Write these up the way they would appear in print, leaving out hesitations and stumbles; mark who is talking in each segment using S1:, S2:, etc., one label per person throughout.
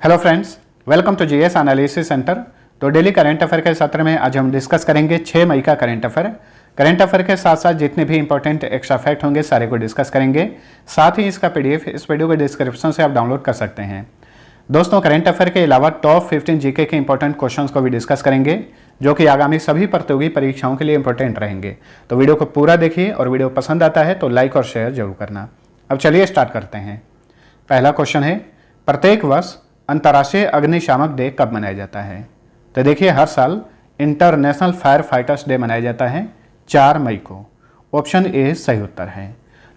S1: Hello friends, welcome to GS analysis centre. तो daily current affair के सत्र में आज हम डिस्कस करेंगे 6 मई का करंट अफेयर। करंट अफेयर के साथ साथ जितने भी इंपॉर्टेंट एक्स्ट्रा फैक्ट होंगे सारे को डिस्कस करेंगे। साथ ही इसका पीडीएफ इस वीडियो के डिस्क्रिप्शन से आप डाउनलोड कर सकते हैं। दोस्तों, करंट अफेयर के अलावा टॉप 15 जीके के इंपॉर्टेंट क्वेश्चन को भी डिस्कस करेंगे, जो कि आगामी सभी प्रतियोगी परीक्षाओं के लिए इंपॉर्टेंट रहेंगे। तो वीडियो को पूरा देखिए और वीडियो पसंद आता है तो लाइक और शेयर जरूर करना। अब चलिए स्टार्ट करते हैं। पहला क्वेश्चन है, प्रत्येक वर्ष अंतर्राष्ट्रीय अग्निशामक डे कब मनाया जाता है? तो देखिए, हर साल इंटरनेशनल फायर फाइटर्स डे मनाया जाता है 4 मई को। ऑप्शन ए सही उत्तर है।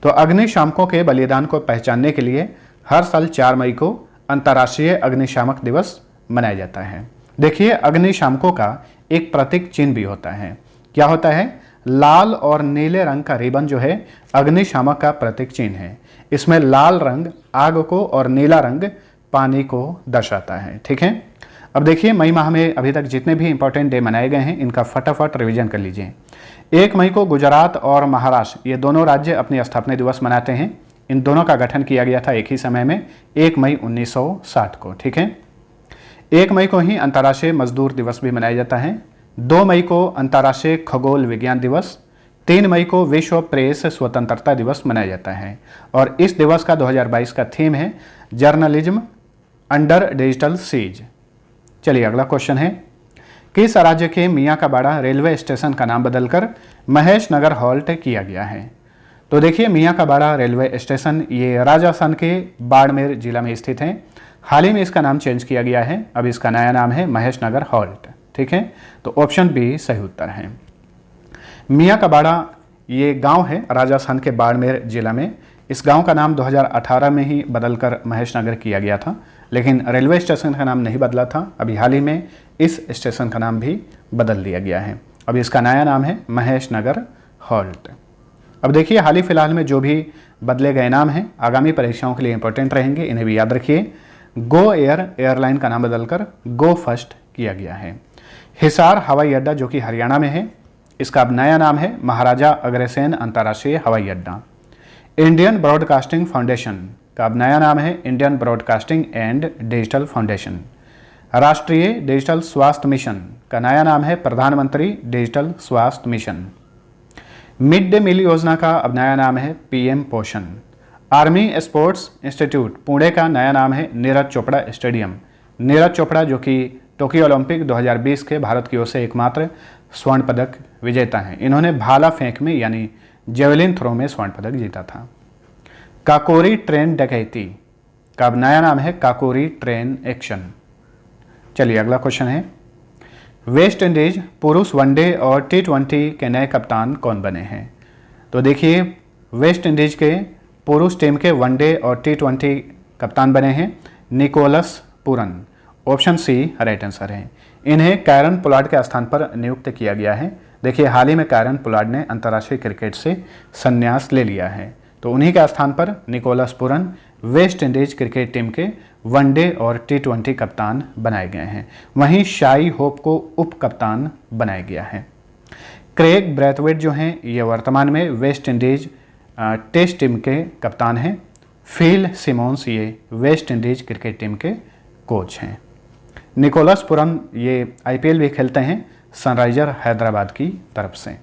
S1: तो अग्निशामकों के बलिदान को पहचानने के लिए हर साल 4 मई को अंतर्राष्ट्रीय अग्निशामक दिवस मनाया जाता है। देखिए, अग्निशामकों का एक प्रतीक चिन्ह भी होता है। क्या होता है? लाल और नीले रंग का रिबन जो है अग्निशामक का प्रतीक चिन्ह है। इसमें लाल रंग आग को और नीला रंग पानी को दर्शाता है। ठीक है। अब देखिए, मई माह में अभी तक जितने भी इंपॉर्टेंट डे मनाए गए हैं इनका फटाफट रिवीजन कर लीजिए। 1 मई को गुजरात और महाराष्ट्र ये दोनों राज्य अपनी स्थापना दिवस मनाते हैं। इन दोनों का गठन किया गया था एक ही समय में, 1 मई 1960 को। ठीक है। 1 मई को ही अंतर्राष्ट्रीय मजदूर दिवस भी मनाया जाता है। 2 मई को अंतर्राष्ट्रीय खगोल विज्ञान दिवस। 3 मई को विश्व प्रेस स्वतंत्रता दिवस मनाया जाता है। और इस दिवस का 2022 का थीम है जर्नलिज्म अंडर डिजिटल सीज। चलिए अगला क्वेश्चन है, किस राज्य के मियाँ का बाड़ा रेलवे स्टेशन का नाम बदलकर महेश नगर हॉल्ट किया गया है? तो देखिए, मियाँ का बाड़ा रेलवे स्टेशन ये राजस्थान के बाड़मेर जिला में स्थित है। हाल ही में इसका नाम चेंज किया गया है। अब इसका नया नाम है महेश नगर हॉल्ट। ठीक है। तो ऑप्शन बी सही उत्तर है। मियाँ का बाड़ा ये गांव है राजस्थान के बाड़मेर जिला में। इस गांव का नाम 2018 में ही बदलकर महेश नगर किया गया था, लेकिन रेलवे स्टेशन का नाम नहीं बदला था। अभी हाल ही में इस स्टेशन का नाम भी बदल दिया गया है। अब इसका नया नाम है महेश नगर हॉल्ट। अब देखिए, हाल ही फिलहाल में जो भी बदले गए नाम हैं आगामी परीक्षाओं के लिए इंपॉर्टेंट रहेंगे, इन्हें भी याद रखिए। गो एयर एयरलाइन का नाम बदलकर गो फर्स्ट किया गया है। हिसार हवाई अड्डा जो कि हरियाणा में है, इसका अब नया नाम है महाराजा अग्रसेन अंतर्राष्ट्रीय हवाई अड्डा। इंडियन ब्रॉडकास्टिंग फाउंडेशन का अब नया नाम है Indian broadcasting and digital foundation. राष्ट्रीय डिजिटल स्वास्थ्य मिशन का नया नाम है प्रधानमंत्री डिजिटल स्वास्थ्य मिशन। मिड डे मील योजना का अब नया नाम है पीएम पोषण। आर्मी स्पोर्ट्स इंस्टीट्यूट पुणे का नया नाम है नीरज चोपड़ा स्टेडियम। नीरज चोपड़ा जो कि टोक्यो ओलंपिक 2020 के भारत की ओर से एकमात्र स्वर्ण पदक विजेता हैं। इन्होंने भाला फेंक में यानी जेवलिन थ्रो में स्वर्ण पदक जीता था। काकोरी ट्रेन डकैती का अब नया नाम है काकोरी ट्रेन एक्शन। चलिए अगला क्वेश्चन है, वेस्ट इंडीज पुरुष वनडे और T20 के नए कप्तान कौन बने हैं? तो देखिए, वेस्ट इंडीज के पुरुष टीम के वनडे और T20 कप्तान बने हैं Nicholas Pooran. Option C right answer है। इन्हें कैरन पोलार्ड के स्थान पर नियुक्त किया गया है। देखिए, हाल ही में कैरन पोलार्ड ने अंतर्राष्ट्रीय क्रिकेट से संन्यास ले लिया है, तो उन्हीं के स्थान पर Nicholas Pooran West Indies cricket team के वनडे और T20 कप्तान बनाए गए हैं। वहीं शाई होप को उप कप्तान बनाया गया है। क्रेग ब्रैथवेट जो हैं ये वर्तमान में वेस्ट इंडीज टेस्ट टीम के कप्तान हैं। फिल सिमोन्स ये वेस्ट इंडीज क्रिकेट टीम के कोच हैं। निकोलस पूरन ये IPL भी खेलते हैं सनराइजर हैदराबाद की तरफ से।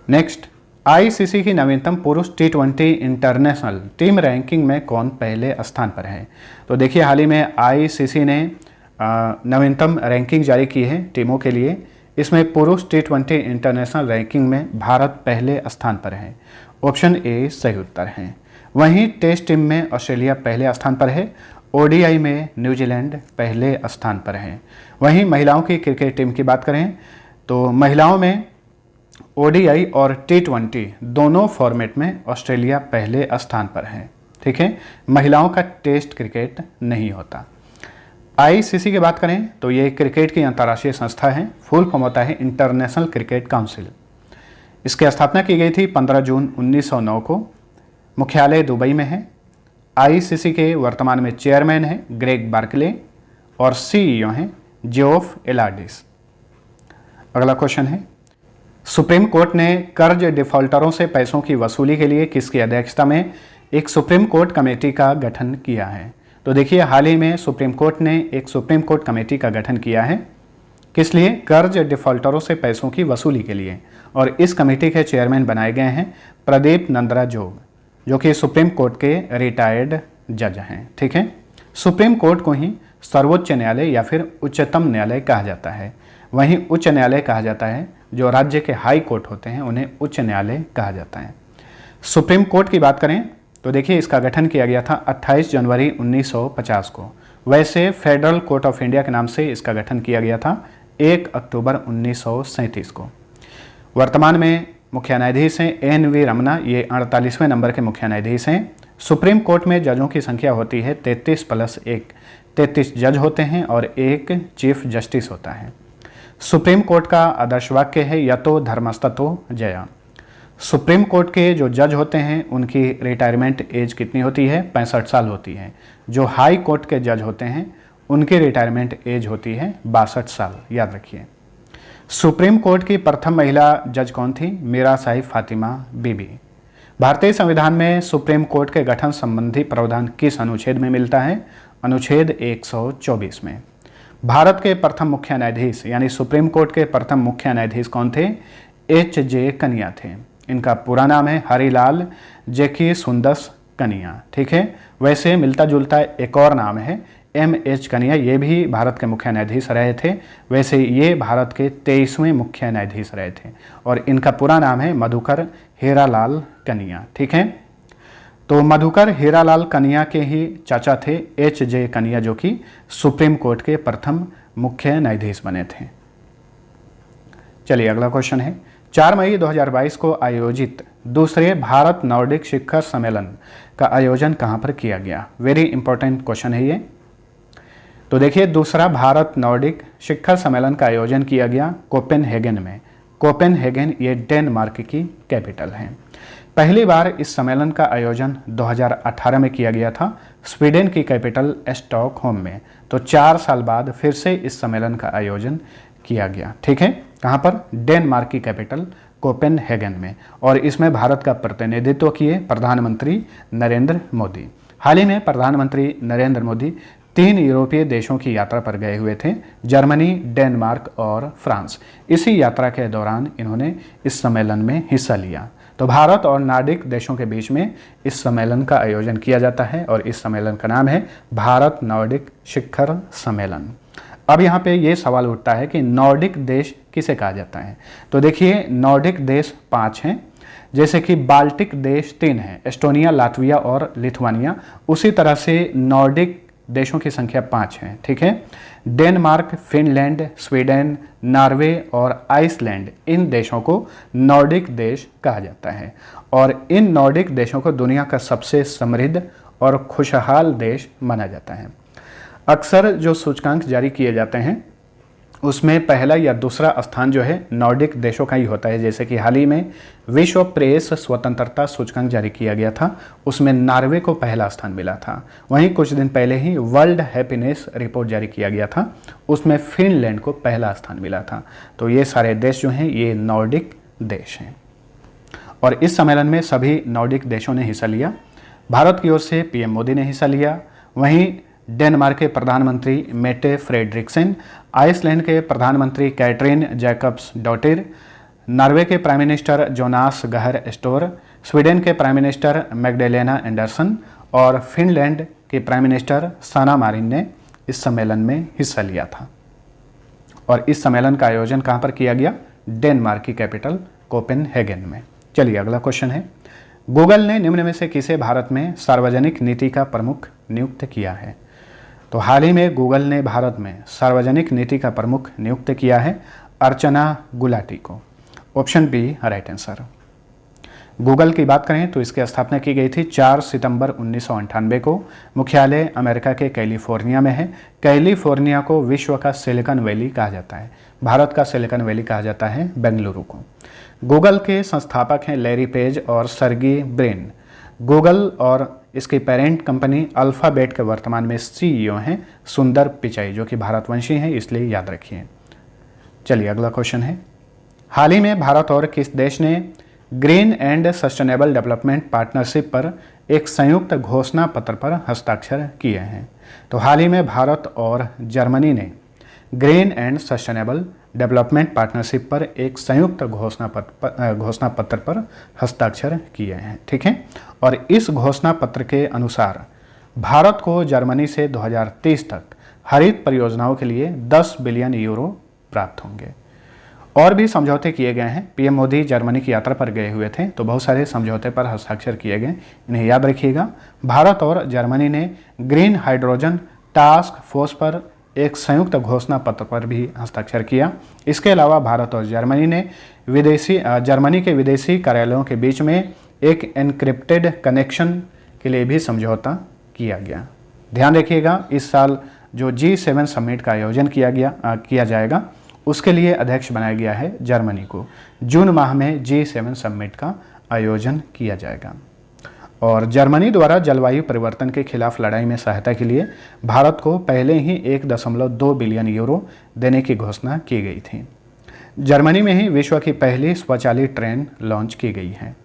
S1: नेक्स्ट, ICC की नवीनतम पुरुष T20 इंटरनेशनल टीम रैंकिंग में कौन पहले स्थान पर है? तो देखिए, हाल ही में ICC ने नवीनतम रैंकिंग जारी की है टीमों के लिए। इसमें पुरुष T20 इंटरनेशनल रैंकिंग में भारत पहले स्थान पर है। ऑप्शन ए सही उत्तर है। वहीं टेस्ट टीम में ऑस्ट्रेलिया पहले स्थान पर है। ODI में न्यूजीलैंड पहले स्थान पर है। वहीं महिलाओं की क्रिकेट टीम की बात करें तो महिलाओं में ODI और T20 दोनों फॉर्मेट में ऑस्ट्रेलिया पहले स्थान पर है। ठीक है। महिलाओं का टेस्ट क्रिकेट नहीं होता। ICC की बात करें तो ये क्रिकेट की अंतर्राष्ट्रीय संस्था है। फुल फॉर्म होता है इंटरनेशनल क्रिकेट काउंसिल। इसकी स्थापना की गई थी 15 जून 1909 को। मुख्यालय दुबई में है। ICC के वर्तमान में चेयरमैन हैं ग्रेग बार्कले और CEO हैं जियोफ एलार्डिस। अगला क्वेश्चन है, सुप्रीम कोर्ट ने कर्ज डिफॉल्टरों से पैसों की वसूली के लिए किसकी अध्यक्षता में एक सुप्रीम कोर्ट कमेटी का गठन किया है? तो देखिए हाल ही में सुप्रीम कोर्ट ने एक सुप्रीम कोर्ट कमेटी का गठन किया है, किस लिए? कर्ज डिफॉल्टरों से पैसों की वसूली के लिए। और इस कमेटी के चेयरमैन बनाए गए हैं प्रदीप नंद्रा जोग, जो कि सुप्रीम कोर्ट के रिटायर्ड जज हैं। ठीक है, सुप्रीम कोर्ट को ही सर्वोच्च न्यायालय या फिर उच्चतम न्यायालय कहा जाता है। वहीं उच्च न्यायालय कहा जाता है जो राज्य के हाई कोर्ट होते हैं, उन्हें उच्च न्यायालय कहा जाता है। सुप्रीम कोर्ट की बात करें तो देखिए इसका गठन किया गया था 28 जनवरी 1950 को। वैसे फेडरल कोर्ट ऑफ इंडिया के नाम से इसका गठन किया गया था 1 अक्टूबर 1937 को। वर्तमान में मुख्य न्यायाधीश हैं NV रमना, ये 48वें नंबर के मुख्य न्यायाधीश हैं। सुप्रीम कोर्ट में जजों की संख्या होती है 33+1, 33 जज होते हैं और एक चीफ जस्टिस होता है। सुप्रीम कोर्ट का आदर्श वाक्य है यतो धर्मस्ततो जया। सुप्रीम कोर्ट के जो जज होते हैं उनकी रिटायरमेंट एज कितनी होती है? 65 साल होती है। जो हाई कोर्ट के जज होते हैं उनकी रिटायरमेंट एज होती है 62 साल, याद रखिए। सुप्रीम कोर्ट की प्रथम महिला जज कौन थी? मीरा साहिब फातिमा बीबी। भारतीय संविधान में सुप्रीम कोर्ट के गठन संबंधी प्रावधान किस अनुच्छेद में मिलता है? अनुच्छेद 124 में। भारत के प्रथम मुख्य न्यायाधीश यानी सुप्रीम कोर्ट के प्रथम मुख्य न्यायाधीश कौन थे? HJ कनिया थे। इनका पूरा नाम है हरिलाल जेकी सुंदस कनिया। ठीक है, वैसे मिलता जुलता एक और नाम है MH कनिया, ये भी भारत के मुख्य न्यायाधीश रहे थे। वैसे ये भारत के 23वें मुख्य न्यायाधीश रहे थे और इनका पूरा नाम है मधुकर हीरालाल कनिया। ठीक है, तो मधुकर हीरालाल कनिया के ही चाचा थे HJ कनिया, जो कि सुप्रीम कोर्ट के प्रथम मुख्य न्यायाधीश बने थे। चलिए अगला क्वेश्चन है, 4 मई 2022 को आयोजित दूसरे भारत नॉर्डिक शिखर सम्मेलन का आयोजन कहां पर किया गया? वेरी इंपॉर्टेंट क्वेश्चन है ये। तो देखिए दूसरा भारत नॉर्डिक शिखर सम्मेलन का आयोजन किया गया कोपेनहेगन में। कोपेनहेगन ये डेनमार्क की कैपिटल है। पहली बार इस सम्मेलन का आयोजन 2018 में किया गया था स्वीडन की कैपिटल स्टॉकहोम में। तो 4 साल बाद फिर से इस सम्मेलन का आयोजन किया गया। ठीक है, कहाँ पर? डेनमार्क की कैपिटल कोपेनहेगन में। और इसमें भारत का प्रतिनिधित्व किए प्रधानमंत्री नरेंद्र मोदी। हाल ही में प्रधानमंत्री नरेंद्र मोदी 3 यूरोपीय देशों की यात्रा पर गए हुए थे, जर्मनी, डेनमार्क और फ्रांस। इसी यात्रा के दौरान इन्होंने इस सम्मेलन में हिस्सा लिया। तो भारत और नॉर्डिक देशों के बीच में इस सम्मेलन का आयोजन किया जाता है और इस सम्मेलन का नाम है भारत नॉर्डिक शिखर सम्मेलन। अब यहाँ पे ये सवाल उठता है कि नॉर्डिक देश किसे कहा जाता है? तो देखिए नॉर्डिक देश 5 हैं, जैसे कि बाल्टिक देश 3 हैं, एस्टोनिया, लातविया और लिथुआनिया। उसी तरह से नॉर्डिक देशों की संख्या 5 है। ठीक है, डेनमार्क, फिनलैंड, स्वीडन, नॉर्वे और आइसलैंड, इन देशों को नॉर्डिक देश कहा जाता है। और इन नॉर्डिक देशों को दुनिया का सबसे समृद्ध और खुशहाल देश माना जाता है। अक्सर जो सूचकांक जारी किए जाते हैं उसमें पहला या दूसरा स्थान जो है नॉर्डिक देशों का ही होता है। जैसे कि हाल ही में विश्व प्रेस स्वतंत्रता सूचकांक जारी किया गया था, उसमें नॉर्वे को पहला स्थान मिला था। वहीं कुछ दिन पहले ही वर्ल्ड हैप्पीनेस रिपोर्ट जारी किया गया था, उसमें फिनलैंड को पहला स्थान मिला था। तो ये सारे देश जो हैं ये नॉर्डिक देश हैं और इस सम्मेलन में सभी नॉर्डिक देशों ने हिस्सा लिया। भारत की ओर से PM मोदी ने हिस्सा लिया, वहीं डेनमार्क के प्रधानमंत्री मेटे फ्रेडरिक्सन, आइसलैंड के प्रधानमंत्री कैटरीन जैकब्स डॉटिर, नॉर्वे के प्राइम मिनिस्टर जोनास गहर स्टोर, स्वीडन के प्राइम मिनिस्टर मैग्डेलेना एंडरसन और फिनलैंड के प्राइम मिनिस्टर साना मारिन ने इस सम्मेलन में हिस्सा लिया था। और इस सम्मेलन का आयोजन कहाँ पर किया गया? डेनमार्क की कैपिटल कोपेनहेगन में। चलिए अगला क्वेश्चन है, गूगल ने निम्न में से किसे भारत में सार्वजनिक नीति का प्रमुख नियुक्त किया है? तो हाल ही में गूगल ने भारत में सार्वजनिक नीति का प्रमुख नियुक्त किया है अर्चना गुलाटी को। Option B right answer. Google की बात करें तो इसकी स्थापना की गई थी 4 सितंबर 1998 को। मुख्यालय अमेरिका के कैलिफोर्निया में है। कैलिफोर्निया को विश्व का सिलिकॉन वैली कहा जाता है। भारत का सिलिकॉन वैली कहा जाता है बेंगलुरु को। गूगल के संस्थापक हैं लैरी पेज और सर्गी ब्रिन। गूगल और इसकी पेरेंट कंपनी अल्फ़ाबेट के वर्तमान में CEO हैं सुंदर पिचाई, जो कि भारतवंशी हैं, इसलिए याद रखिए। चलिए अगला क्वेश्चन है, हाल ही में भारत और किस देश ने green and sustainable development partnership पर एक संयुक्त घोषणा पत्र पर हस्ताक्षर किए हैं? तो हाल ही में भारत और जर्मनी ने green and sustainable development partnership पर एक संयुक्त घोषणा पत्र पर हस्ताक्षर किए हैं, ठीक है। और इस घोषणा पत्र के अनुसार भारत को जर्मनी से 2030 तक हरित परियोजनाओं के लिए 10 बिलियन यूरो प्राप्त होंगे। और भी समझौते किए गए हैं। पीएम मोदी जर्मनी की यात्रा पर गए हुए थे, तो बहुत सारे समझौते पर हस्ताक्षर किए गए, इन्हें याद रखिएगा। भारत और जर्मनी ने ग्रीन हाइड्रोजन टास्क फोर्स पर एक संयुक्त घोषणा पत्र पर भी हस्ताक्षर किया। इसके अलावा भारत और जर्मनी ने जर्मनी के विदेशी कार्यालयों के बीच में एक एन्क्रिप्टेड कनेक्शन के लिए भी समझौता किया गया। ध्यान रखिएगा, इस साल जो G7 समिट का आयोजन किया जाएगा, उसके लिए अध्यक्ष बनाया गया है जर्मनी को। जून माह में G7 समिट का आयोजन किया जाएगा। और जर्मनी द्वारा जलवायु परिवर्तन के खिलाफ लड़ाई में सहायता के लिए भारत को पहले ही 1.2 बिलियन यूरो देने की घोषणा की गई थी। जर्मनी में ही विश्व की पहली स्वचालित ट्रेन लॉन्च की गई है।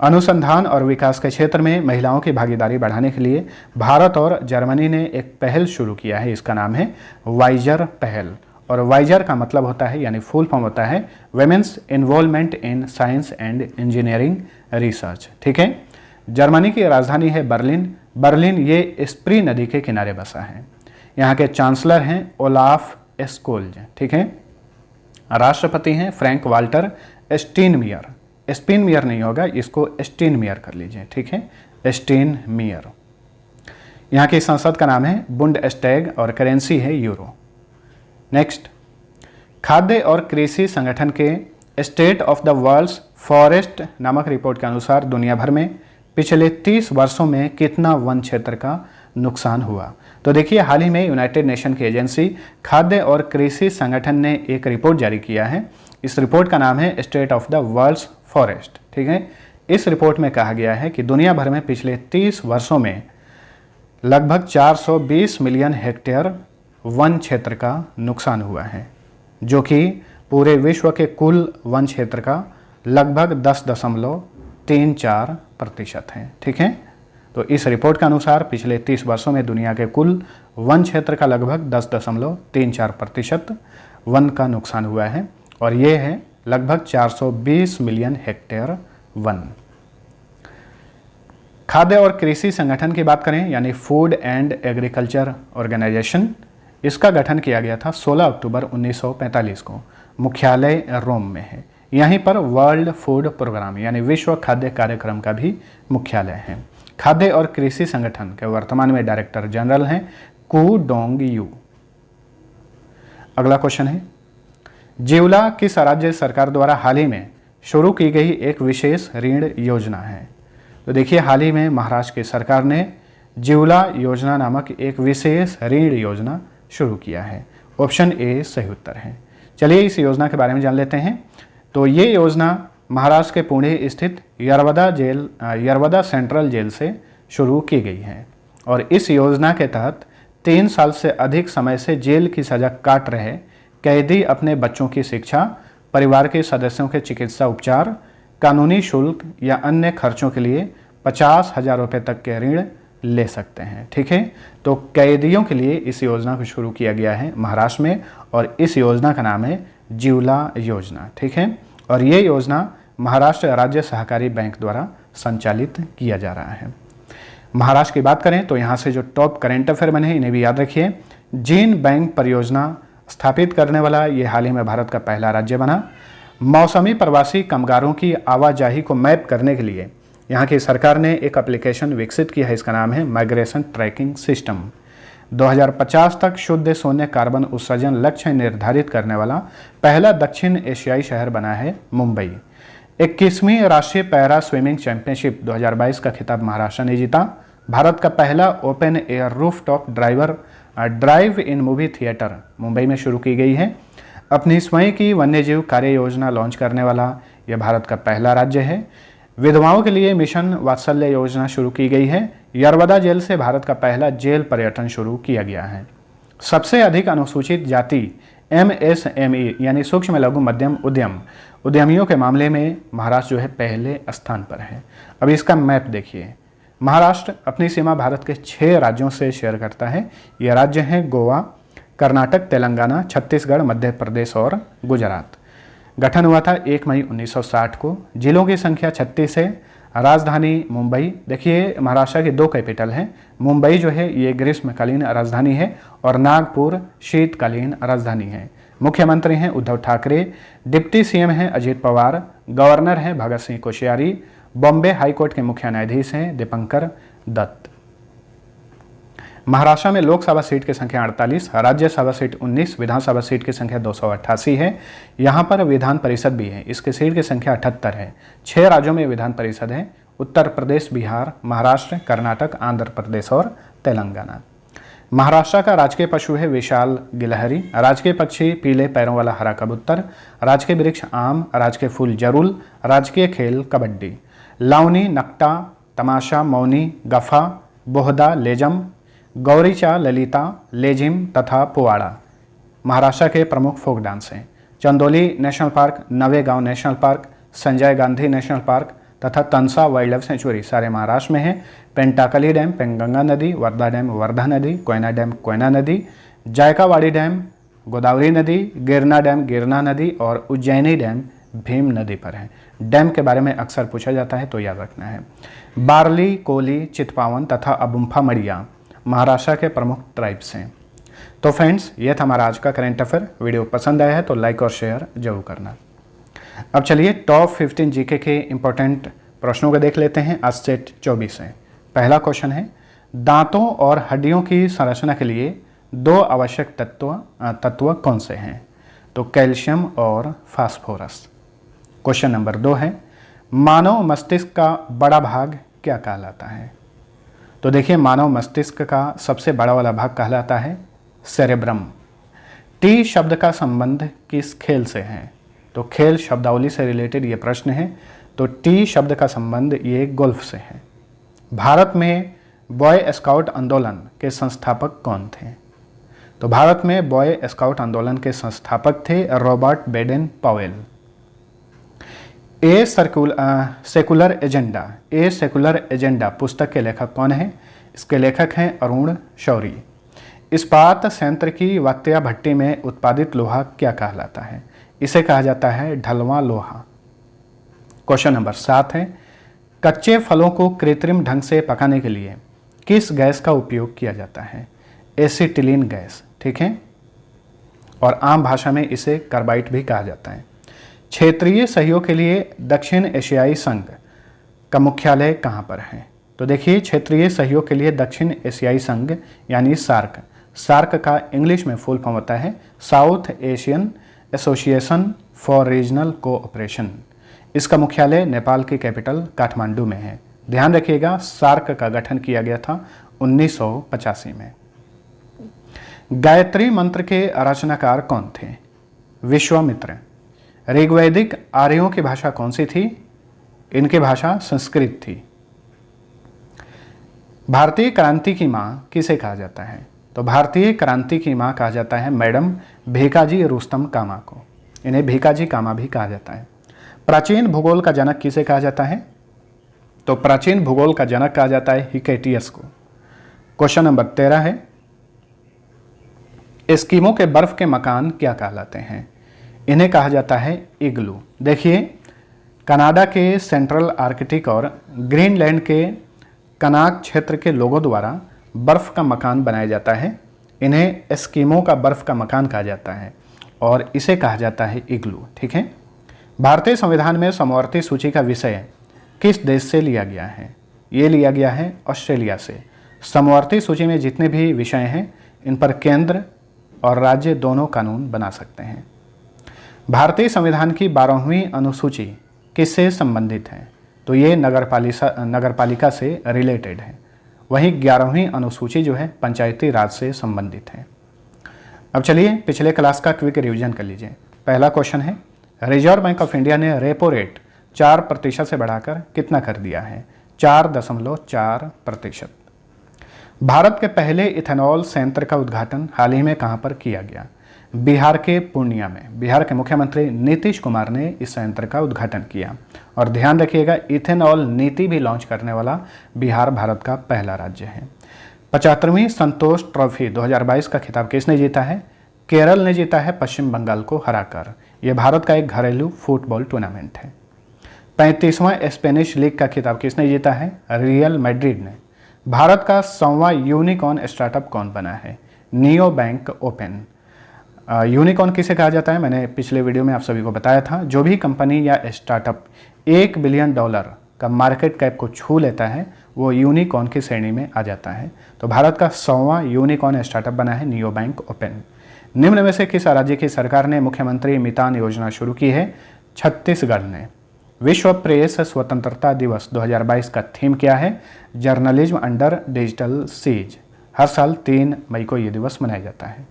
S1: अनुसंधान और विकास के क्षेत्र में महिलाओं की भागीदारी बढ़ाने के लिए भारत और जर्मनी ने एक पहल शुरू किया है। इसका नाम है वाइजर पहल। और वाइजर का मतलब होता है, यानी फुल फॉर्म होता है women's involvement in science and engineering research, ठीक है। जर्मनी की राजधानी है बर्लिन। बर्लिन ये स्प्री नदी के किनारे बसा है। यहाँ के चांसलर हैं ओलाफ स्कोल्ज, ठीक है। राष्ट्रपति हैं फ्रैंक वाल्टर स्टीनमियर। स्पिनमियर नहीं होगा, इसको स्टीनमियर कर लीजिए, ठीक है, स्टीनमियर। यहाँ की संसद का नाम है बुंडस्टैग और करेंसी है यूरो। नेक्स्ट, खाद्य और कृषि संगठन के state of the world's forest नामक रिपोर्ट के अनुसार दुनिया भर में पिछले 30 वर्षों में कितना वन क्षेत्र का नुकसान हुआ। तो देखिए, हाल ही में यूनाइटेड नेशन की एजेंसी खाद्य और कृषि संगठन ने एक रिपोर्ट जारी किया है। इस रिपोर्ट का नाम है state of the world's forest, ठीक है। इस रिपोर्ट में कहा गया है कि दुनिया भर में पिछले 30 वर्षों में लगभग 420 मिलियन हेक्टेयर वन क्षेत्र का नुकसान हुआ है, जो कि पूरे विश्व के कुल वन क्षेत्र का लगभग 10.34% है, ठीक है। तो इस रिपोर्ट के अनुसार पिछले 30 वर्षों में दुनिया के कुल वन क्षेत्र का लगभग 10.34% वन का नुकसान हुआ है, और ये है लगभग 420 मिलियन हेक्टेयर वन। खाद्य और कृषि संगठन की बात करें, यानी फूड एंड एग्रीकल्चर ऑर्गेनाइजेशन, इसका गठन किया गया था 16 अक्टूबर 1945 को। मुख्यालय रोम में है। यहीं पर वर्ल्ड फूड प्रोग्राम यानी विश्व खाद्य कार्यक्रम का भी मुख्यालय है। खाद्य और कृषि संगठन के वर्तमान में डायरेक्टर जनरल हैं कू डोंग यू। अगला क्वेश्चन है, जिवला किस राज्य सरकार द्वारा हाल ही में शुरू की गई एक विशेष ऋण योजना है। तो देखिए, हाल ही में महाराष्ट्र की सरकार ने जिवला योजना नामक एक विशेष ऋण योजना शुरू किया है। ऑप्शन ए सही उत्तर है। चलिए इस योजना के बारे में जान लेते हैं। तो ये योजना महाराष्ट्र के पुणे स्थित यरवदा सेंट्रल जेल से शुरू की गई है, और इस योजना के तहत 3 साल से अधिक समय से जेल की सजा काट रहे कैदी अपने बच्चों की शिक्षा, परिवार के सदस्यों के चिकित्सा उपचार, कानूनी शुल्क या अन्य खर्चों के लिए 50,000 रुपये तक के ऋण ले सकते हैं, ठीक है। तो कैदियों के लिए इस योजना को शुरू किया गया है महाराष्ट्र में, और इस योजना का नाम है जिवला योजना, ठीक है। और ये योजना महाराष्ट्र राज्य सहकारी बैंक द्वारा संचालित किया जा रहा है। महाराष्ट्र की बात करें तो यहाँ से जो टॉप करेंट अफेयर बने हैं इन्हें भी याद रखिए। जीन बैंक परियोजना स्थापित करने वाला ये हाल ही में भारत का पहला राज्य बना। मौसमी प्रवासी कामगारों की आवाजाही को मैप करने के लिए यहाँ की सरकार ने एक एप्लीकेशन विकसित किया है, इसका नाम है माइग्रेशन ट्रैकिंग सिस्टम। 2050 तक शुद्ध शून्य कार्बन उत्सर्जन लक्ष्य निर्धारित करने वाला पहला दक्षिण एशियाई शहर बना है मुंबई। 21वीं राष्ट्रीय पैरा स्विमिंग चैंपियनशिप 2022 का खिताब महाराष्ट्र ने जीता। भारत का पहला ओपन एयर रूफटॉप ड्राइव इन मूवी थिएटर मुंबई में शुरू की गई है। अपनी स्वयं की वन्यजीव कार्य योजना लॉन्च करने वाला यह भारत का पहला राज्य है। विधवाओं के लिए मिशन वात्सल्य योजना शुरू की गई है। यरवदा जेल से भारत का पहला जेल पर्यटन शुरू किया गया है। सबसे अधिक अनुसूचित जाति MSME यानी सूक्ष्म लघु मध्यम उद्यमियों के मामले में महाराष्ट्र जो है पहले स्थान पर है। अब इसका मैप देखिए, महाराष्ट्र अपनी सीमा भारत के 6 राज्यों से शेयर करता है। ये राज्य हैं गोवा, कर्नाटक, तेलंगाना, छत्तीसगढ़, मध्य प्रदेश और गुजरात। गठन हुआ था 1 मई 1960 को। जिलों की संख्या 36 है। राजधानी मुंबई। देखिए महाराष्ट्र के 2 कैपिटल हैं। मुंबई जो है ये ग्रीष्मकालीन राजधानी है और नागपुर शीतकालीन राजधानी है। मुख्यमंत्री हैं उद्धव ठाकरे। डिप्टी सीएम हैं अजीत पवार। गवर्नर हैं भगत सिंह कोश्यारी। बॉम्बे हाईकोर्ट के मुख्य न्यायाधीश हैं दीपंकर दत्त। महाराष्ट्र में लोकसभा सीट की संख्या 48, राज्यसभा सीट 19, विधानसभा सीट की संख्या 288 है। यहाँ पर विधान परिषद भी है, इसकी सीट की संख्या 78 है। 6 राज्यों में विधान परिषद है, उत्तर प्रदेश, बिहार, महाराष्ट्र, कर्नाटक, आंध्र प्रदेश और तेलंगाना। महाराष्ट्र का राजकीय पशु है विशाल गिलहरी। राजकीय पक्षी पीले पैरों वाला हरा कबूतर। राजकीय वृक्ष आम। राजकीय फूल जरूल। राजकीय खेल कबड्डी। लावनी, नक्टा, तमाशा, मौनी, गफा, बोहदा, लेजम, गौरीचा, ललिता, लेजिम तथा पुवाड़ा महाराष्ट्र के प्रमुख फोक डांस हैं। Chandoli national park, Navegaon national park, Sanjay Gandhi national park तथा तंसा वाइल्ड लाइफ सेंचुरी सारे महाराष्ट्र में हैं। पेंटाकली डैम, पेंगंगा नदी, वर्धा डैम, वर्धा नदी, कोयना डैम, कोयना नदी, जायकावाड़ी डैम, गोदावरी नदी, गिरना डैम, गिरना नदी और उज्जैनी डैम भीम नदी पर है। डैम के बारे में अक्सर पूछा जाता है तो याद रखना है। बारली, कोली, चितपावन तथा अबुम्फा मड़िया महाराष्ट्र के प्रमुख ट्राइब्स हैं। तो फ्रेंड्स ये था हमारा आज का करेंट अफेयर। वीडियो पसंद आया है तो लाइक और शेयर जरूर करना। अब चलिए टॉप 15 जीके के इंपॉर्टेंट प्रश्नों को देख लेते हैं। आज सेट 24 है। पहला क्वेश्चन है, दांतों और हड्डियों की संरचना के लिए 2 आवश्यक तत्व कौन से हैं? तो कैल्शियम और फास्फोरस। क्वेश्चन नंबर 2 है, मानव मस्तिष्क का बड़ा भाग क्या कहलाता है? तो देखिए मानव मस्तिष्क का सबसे बड़ा वाला भाग कहलाता है सेरेब्रम। टी शब्द का संबंध किस खेल से है? तो खेल शब्दावली से रिलेटेड ये प्रश्न है। तो टी शब्द का संबंध ये गोल्फ से है। भारत में बॉय स्काउट आंदोलन के संस्थापक कौन थे? तो भारत में बॉय स्काउट आंदोलन के संस्थापक थे Robert Baden Powell. A secular agenda पुस्तक के लेखक कौन है? इसके लेखक हैं अरुण शौरी। इस्पात संयंत्र की वात्या भट्टी में उत्पादित लोहा क्या कहलाता है? इसे कहा जाता है ढलवां लोहा। क्वेश्चन नंबर 7 है, कच्चे फलों को कृत्रिम ढंग से पकाने के लिए किस गैस का उपयोग किया जाता है? एसिटिलीन गैस, ठीक है, और आम भाषा में इसे कार्बाइड भी कहा जाता है। क्षेत्रीय सहयोग के लिए दक्षिण एशियाई संघ का मुख्यालय कहाँ पर है? तो देखिए क्षेत्रीय सहयोग के लिए दक्षिण एशियाई संघ यानी सार्क का इंग्लिश में फुल फॉर्म होता है south Asian association for regional cooperation. इसका मुख्यालय नेपाल की कैपिटल काठमांडू में है। ध्यान रखिएगा सार्क का गठन किया गया था 1985 में। गायत्री मंत्र के रचनाकार कौन थे? विश्वामित्र। ऋग्वैदिक आर्यों की भाषा कौन सी थी? इनकी भाषा संस्कृत थी। भारतीय क्रांति की माँ किसे कहा जाता है? तो भारतीय क्रांति की माँ कहा जाता है मैडम भीकाजी रुस्तम कामा को। इन्हें भीकाजी कामा भी कहा जाता है। प्राचीन भूगोल का जनक किसे कहा जाता है? तो प्राचीन भूगोल का जनक कहा जाता है हिकेटियस को। क्वेश्चन नंबर 13 है, एस्किमो के बर्फ के मकान क्या कहलाते हैं? इन्हें कहा जाता है इग्लू। देखिए कनाडा के सेंट्रल आर्कटिक और ग्रीनलैंड के कनाक क्षेत्र के लोगों द्वारा बर्फ का मकान बनाया जाता है। इन्हें एस्किमो का बर्फ का मकान कहा जाता है और इसे कहा जाता है इग्लू, ठीक है। भारतीय संविधान में समवर्ती सूची का विषय किस देश से लिया गया है? ये लिया गया है ऑस्ट्रेलिया से। समवर्ती सूची में जितने भी विषय हैं इन पर केंद्र और राज्य दोनों कानून बना सकते हैं। भारतीय संविधान की 12वीं अनुसूची किससे संबंधित है? तो ये नगरपालिका से रिलेटेड है। वहीं 11वीं अनुसूची जो है पंचायती राज से संबंधित है। अब चलिए पिछले क्लास का क्विक रिवीजन कर लीजिए। पहला क्वेश्चन है, रिजर्व बैंक ऑफ इंडिया ने रेपो रेट 4% से बढ़ाकर कितना कर दिया है? 4.4%। भारत के पहले इथेनॉल संयंत्र का उद्घाटन हाल ही में कहां पर किया गया? बिहार के पूर्णिया में बिहार के मुख्यमंत्री नीतीश कुमार ने इस संयंत्र का उद्घाटन किया। और ध्यान रखिएगा, इथेनॉल नीति भी लॉन्च करने वाला बिहार भारत का पहला राज्य है। 75वीं संतोष ट्रॉफी 2022 का खिताब किसने जीता है? केरल ने जीता है पश्चिम बंगाल को हराकर। यह भारत का एक घरेलू फुटबॉल टूर्नामेंट है। 35वां स्पेनिश लीग का खिताब किसने जीता है? रियल मैड्रिड ने। भारत का 100वां यूनिकॉर्न स्टार्टअप कौन बना है? Neo bank open. यूनिकॉर्न किसे कहा जाता है? मैंने पिछले वीडियो में आप सभी को बताया था। जो भी कंपनी या स्टार्टअप $1 बिलियन का मार्केट कैप को छू लेता है वो यूनिकॉर्न की श्रेणी में आ जाता है। तो भारत का 100वां यूनिकॉर्न स्टार्टअप बना है नियो बैंक ओपन। निम्न में से किस राज्य की सरकार ने मुख्यमंत्री मितान योजना शुरू की है? छत्तीसगढ़ ने। विश्व प्रेस स्वतंत्रता दिवस 2022 का थीम क्या है? Journalism under digital siege. हर साल 3 मई को ये दिवस मनाया जाता है।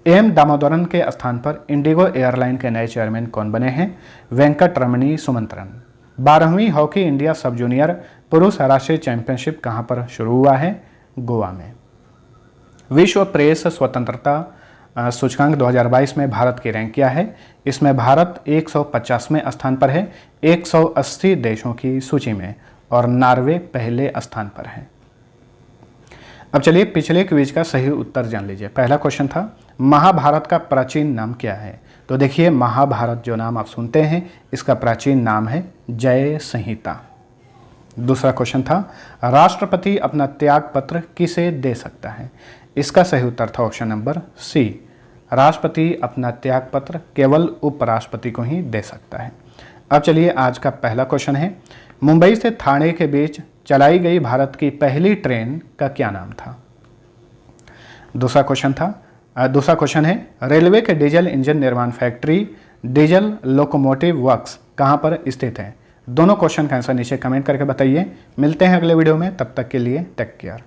S1: एम दामोदरन के स्थान पर इंडिगो एयरलाइन के नए चेयरमैन कौन बने हैं? वेंकट रमणी सुमंत्रन। 12वीं हॉकी इंडिया सब जूनियर पुरुष राष्ट्रीय चैंपियनशिप कहां पर शुरू हुआ है? गोवा में। विश्व प्रेस स्वतंत्रता सूचकांक 2022 में भारत की रैंक क्या है? इसमें भारत 150वें स्थान पर है 180 देशों की सूची में, और नॉर्वे पहले स्थान पर है। अब चलिए पिछले क्विज का सही उत्तर जान लीजिए। पहला क्वेश्चन था महाभारत का प्राचीन नाम क्या है? तो देखिए, महाभारत जो नाम आप सुनते हैं इसका प्राचीन नाम है जय संहिता। दूसरा क्वेश्चन था राष्ट्रपति अपना त्याग पत्र किसे दे सकता है? इसका सही उत्तर था ऑप्शन नंबर सी, राष्ट्रपति अपना त्याग पत्र केवल उपराष्ट्रपति को ही दे सकता है। अब चलिए आज का पहला क्वेश्चन है मुंबई से ठाणे के बीच चलाई गई भारत की पहली ट्रेन का क्या नाम था? दूसरा क्वेश्चन है रेलवे के डीजल इंजन निर्माण फैक्ट्री डीजल लोकोमोटिव वर्क्स कहां पर स्थित है? दोनों क्वेश्चन का आंसर नीचे कमेंट करके बताइए। मिलते हैं अगले वीडियो में, तब तक के लिए टेक केयर।